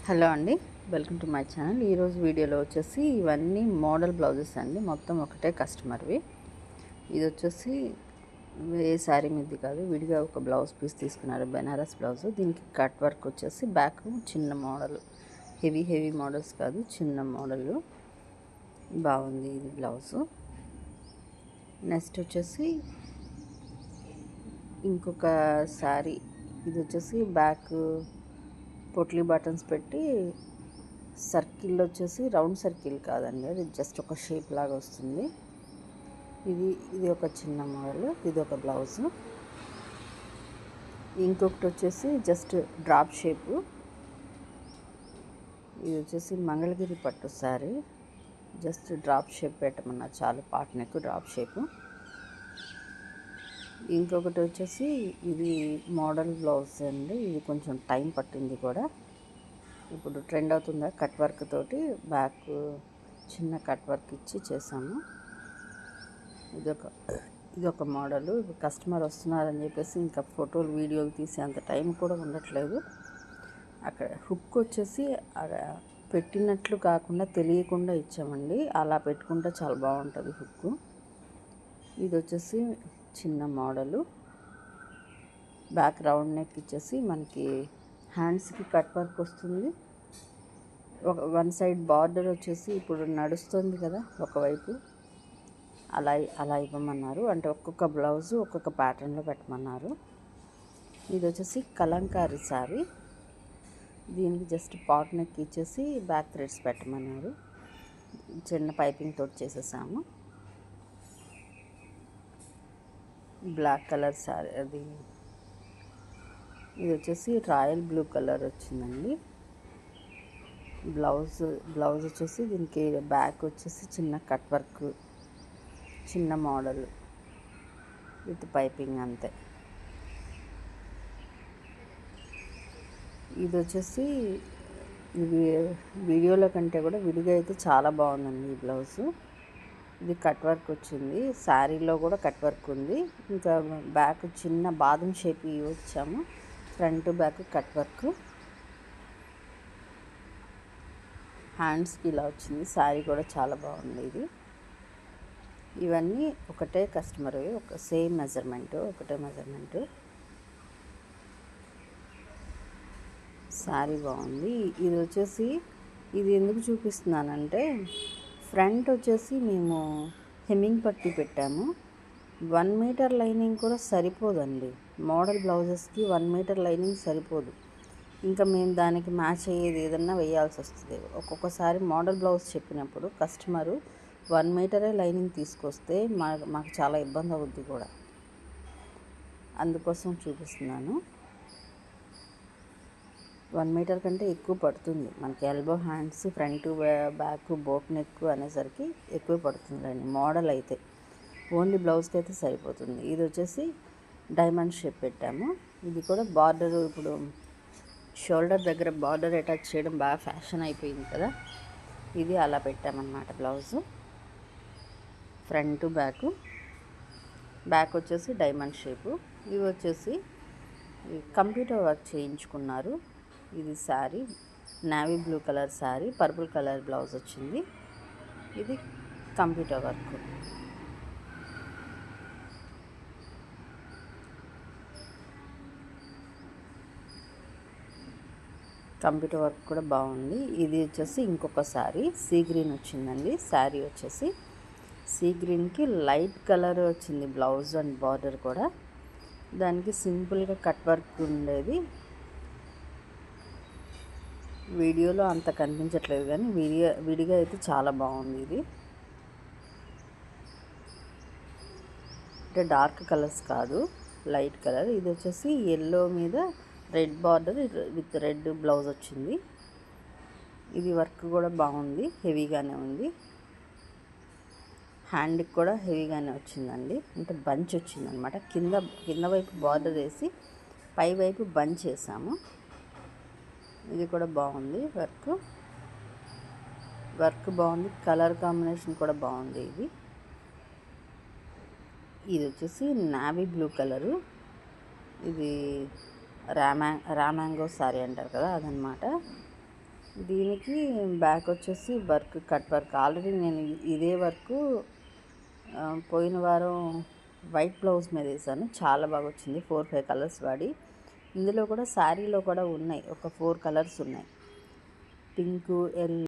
Hello అండి, welcome to my channel. ఈరోజు వీడియోలో వచ్చేసి ఇవన్నీ మోడల్ బ్లౌజెస్ అండి. మొత్తం ఒకటే కస్టమర్వి. ఇది వచ్చేసి ఏ శారీ మీది కాదు, విడిగా ఒక బ్లౌజ్ పీస్ తీసుకున్నారు, బెనారస్ బ్లౌజ్. దీనికి కట్ వర్క్ వచ్చేసి బ్యాక్ చిన్న మోడల్, హెవీ మోడల్స్ కాదు, చిన్న మోడల్. బాగుంది ఇది బ్లౌజు. నెక్స్ట్ వచ్చేసి ఇంకొక శారీ. ఇది వచ్చేసి బ్యాక్ పొట్లీ బటన్స్ పెట్టి సర్కిల్ వచ్చేసి రౌండ్ సర్కిల్ కాదండి, అది జస్ట్ ఒక షేప్ లాగా వస్తుంది. ఇది ఒక చిన్న మోడల్. ఇది ఒక బ్లౌజు. ఇంకొకటి వచ్చేసి జస్ట్ డ్రాప్ షేపు. ఇది వచ్చేసి మంగళగిరి పట్టు శారీ. జస్ట్ డ్రాప్ షేప్ పెట్టమన్నా చాలు, పార్ట్ నెక్ డ్రాప్ షేపు. ఇంకొకటి వచ్చేసి ఇది మోడల్ బ్లౌజ్ అండి. ఇది కొంచెం టైం పట్టింది కూడా. ఇప్పుడు ట్రెండ్ అవుతుందా కట్ వర్క్ తోటి బ్యాక్ చిన్న కట్ వర్క్ ఇచ్చి చేసాము. ఇదొక మోడలు. కస్టమర్ వస్తున్నారని చెప్పేసి ఇంకా ఫోటోలు వీడియోలు తీసే అంత టైం కూడా ఉండట్లేదు. అక్కడ హుక్ వచ్చేసి పెట్టినట్లు కాకుండా తెలియకుండా ఇచ్చామండి. అలా పెట్టుకుంటే చాలా బాగుంటుంది హుక్. ఇది వచ్చేసి చిన్న మోడలు. బ్యాక్ రౌండ్ నెక్ ఇచ్చేసి మనకి హ్యాండ్స్కి కట్ వర్క్ వస్తుంది. వన్ సైడ్ బార్డర్ వచ్చేసి ఇప్పుడు నడుస్తుంది కదా ఒకవైపు, అలా ఇవ్వమన్నారు. అంటే ఒక్కొక్క బ్లౌజు ఒక్కొక్క ప్యాటర్న్లో పెట్టమన్నారు. ఇది వచ్చేసి కలంకారీ శారీ. దీనికి జస్ట్ పాట్ నెక్ ఇచ్చేసి బ్యాక్ థ్రెడ్స్ పెట్టమన్నారు. చిన్న పైపింగ్ తోటి చేసేసాము. బ్లాక్ కలర్ శారీ అది. ఇది వచ్చేసి రాయల్ బ్లూ కలర్ వచ్చిందండి. బ్లౌజ్ వచ్చేసి దీనికి బ్యాక్ వచ్చేసి చిన్న కట్ వర్క్, చిన్న మోడల్ విత్ పైపింగ్ అంతే. ఇది వచ్చేసి వీడియోలో కంటే కూడా విడిగా అయితే చాలా బాగుందండి ఈ బ్లౌజు. ఇది కట్ వర్క్ వచ్చింది, శారీలో కూడా కట్ వర్క్ ఉంది. ఇంకా బ్యాక్ చిన్న బాదం షేప్ వచ్చాము, ఫ్రంట్ బ్యాక్ కట్ వర్క్. హ్యాండ్స్కి ఇలా వచ్చింది. శారీ కూడా చాలా బాగుంది ఇది. ఇవన్నీ ఒకటే కస్టమర్, ఒక సేమ్ మెజర్మెంట్, ఒకటే మెజర్మెంట్. శారీ బాగుంది. ఇది వచ్చేసి ఇది ఎందుకు చూపిస్తున్నానంటే, ఫ్రంట్ వచ్చేసి మేము హెమ్మింగ్ పట్టి పెట్టాము. 1 మీటర్ లైనింగ్ కూడా సరిపోదండి. మోడల్ బ్లౌజెస్కి 1 మీటర్ లైనింగ్ సరిపోదు. ఇంకా మేము దానికి మ్యాచ్ అయ్యేది ఏదన్నా వేయాల్సి వస్తుంది. ఒక్కొక్కసారి మోడల్ బ్లౌజ్ చెప్పినప్పుడు కస్టమరు 1 మీటరే లైనింగ్ తీసుకొస్తే మాకు చాలా ఇబ్బంది అవుద్ది కూడా. అందుకోసం చూపిస్తున్నాను. 1 మీటర్ కంటే ఎక్కువ పడుతుంది మనకి. Elbow hands, front back boat neck అనేసరికి ఎక్కువ పడుతుందండి. మోడల్ అయితే ఓన్లీ బ్లౌజ్కి అయితే సరిపోతుంది. ఇది వచ్చేసి డైమండ్ షేప్ పెట్టాము. ఇది కూడా బార్డర్, ఇప్పుడు షోల్డర్ దగ్గర బార్డర్ అటాచ్ చేయడం బాగా ఫ్యాషన్ అయిపోయింది కదా, ఇది అలా పెట్టామన్నమాట. బ్లౌజు ఫ్రంట్ బ్యాక్ వచ్చేసి డైమండ్ షేపు. ఇవి వచ్చేసి కంప్యూటర్ వర్క్ చేయించుకున్నారు. ఇది sari navy blue colour sari, purple colour blouse వచ్చింది. ఇది కంప్యూటర్ వర్క్. కంప్యూటర్ వర్క్ కూడా బాగుంది. ఇది వచ్చేసి ఇంకొక శారీ, సీ గ్రీన్ వచ్చిందండి. శారీ వచ్చేసి సీ గ్రీన్కి లైట్ కలర్ వచ్చింది బ్లౌజ్ అండ్ బార్డర్ కూడా. దానికి సింపుల్గా కట్ వర్క్ ఉండేది. వీడియోలో అంత కనిపించట్లేదు కానీ విడిగా అయితే చాలా బాగుంది ఇది. అంటే డార్క్ కలర్స్ కాదు, లైట్ కలర్. ఇది వచ్చేసి ఎల్లో మీద red border with red blouse వచ్చింది. ఇది వర్క్ కూడా బాగుంది, హెవీగానే ఉంది. హ్యాండ్కి కూడా హెవీగానే వచ్చిందండి. అంటే బంచ్ వచ్చిందనమాట. కింద వైపు బార్డర్ వేసి పై వైపు బంచ్ వేసాము. ఇది కూడా బాగుంది. వర్క్ బాగుంది. కలర్ కాంబినేషన్ కూడా బాగుంది. ఇది వచ్చేసి నావీ బ్లూ కలరు. ఇది రామాంగో శారీ అంటారు కదా, అదనమాట. దీనికి బ్యాక్ వచ్చేసి వర్క్, కట్ వర్క్. ఆల్రెడీ నేను ఇదే వర్క్ పోయిన వారం వైట్ బ్లౌజ్ మీద వేసాను, చాలా బాగా వచ్చింది. 4-5 కలర్స్ వాడి. ఇందులో కూడా శారీలో కూడా ఉన్నాయి, ఒక 4 కలర్స్ ఉన్నాయి. Pink, yellow,